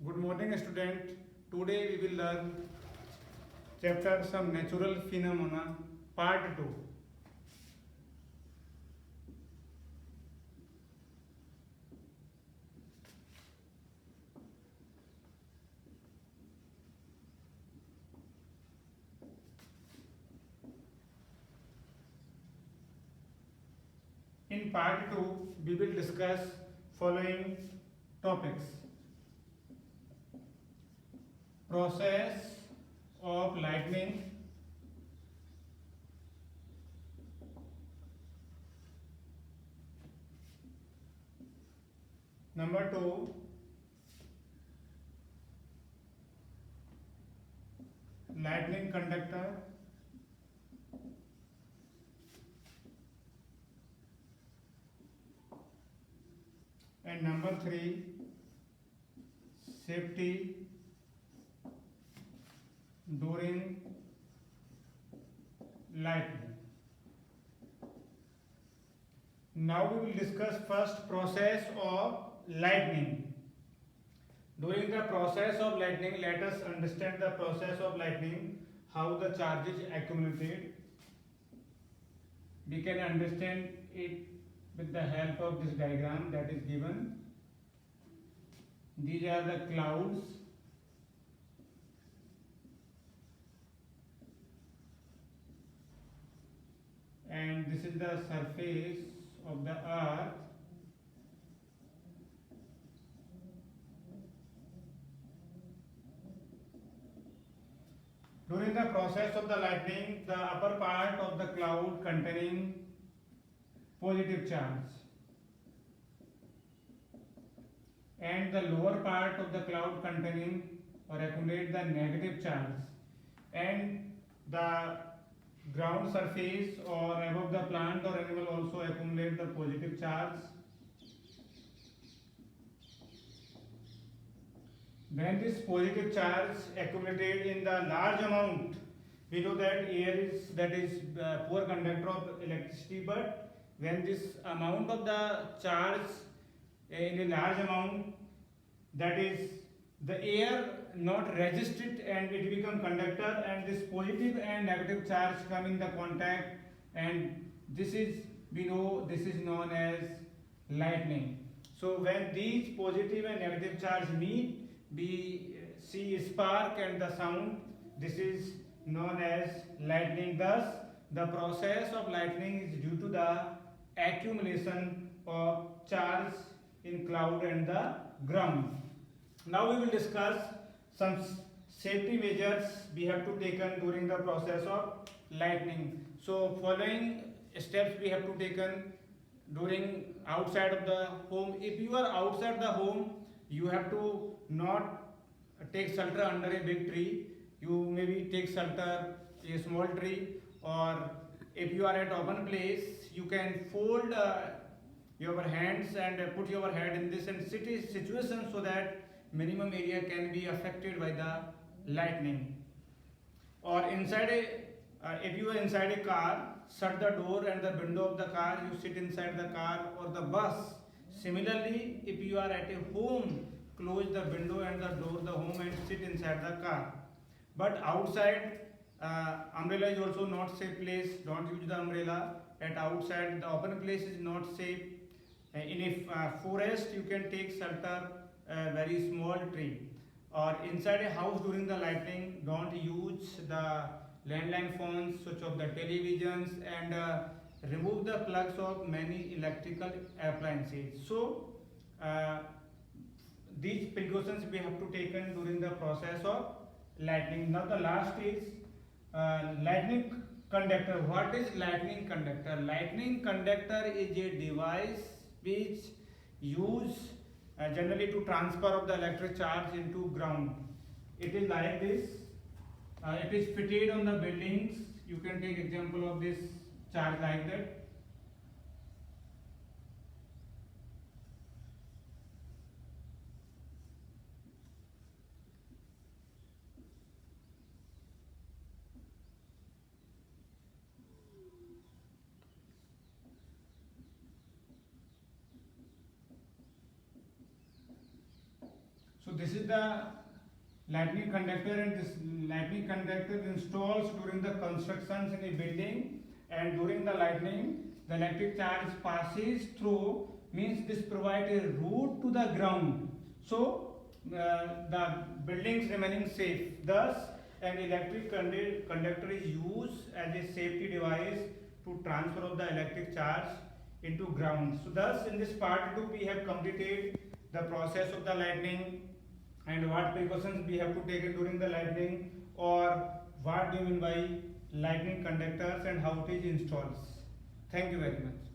Good morning, student. Today we will learn chapter some natural phenomena, part 2. In part 2, we will discuss following topics: process of lightning, number 2, lightning conductor, and number 3, safety during lightning. Now we will discuss first process of lightning. During the process of lightning, let us understand the process of lightning, how the charge is accumulated. We can understand it with the help of this diagram that is given. These are the clouds, and this is the surface of the earth. During the process of the lightning, the upper part of the cloud containing positive charge and the lower part of the cloud containing or accumulate the negative charge, and the ground surface or above the plant or animal also accumulate the positive charge. When this positive charge accumulated in the large amount, we know that air is poor conductor of electricity, but when this amount of the charge in a large amount, that is the air not resist it and it become conductor, and this positive and negative charge come in the contact, and this is, we know, this is known as lightning. So when these positive and negative charge meet, we see spark and the sound. This is known as lightning. Thus the process of lightning is due to the accumulation of charge in cloud and the ground. Now we will discuss some safety measures we have to taken during the process of lightning. So following steps we have to taken during outside of the home. If you are outside the home, you have to not take shelter under a big tree. You maybe take shelter a small tree, or if you are at open place, you can fold your hands and put your head in this and sit in situation so that minimum area can be affected by the lightning. Or inside if you are inside a car, shut the door and the window of the car, you sit inside the car or the bus. Similarly, if you are at a home, close the window and the door of the home and sit inside the car. But outside, umbrella is also not safe place. Don't use the umbrella. At outside, the open place is not safe. In a forest, you can take shelter a very small tree. Or inside a house during the lightning, don't use the landline phones, switch off the televisions, and remove the plugs of many electrical appliances. So these precautions we have to taken during the process of lightning. Now the last is lightning conductor. What is lightning conductor? Lightning conductor is a device which use generally to transfer of the electric charge into ground. It is like this. It is fitted on the buildings. You can take example of this charge like that. So this is the lightning conductor, and this lightning conductor installs during the constructions in a building, and during the lightning the electric charge passes through, means this provides a route to the ground, so the buildings remaining safe. Thus an electric conductor is used as a safety device to transfer of the electric charge into ground. So thus in this part 2 we have completed the process of the lightning and what precautions we have to take during the lightning, or what do you mean by lightning conductors and how it is installed. Thank you very much.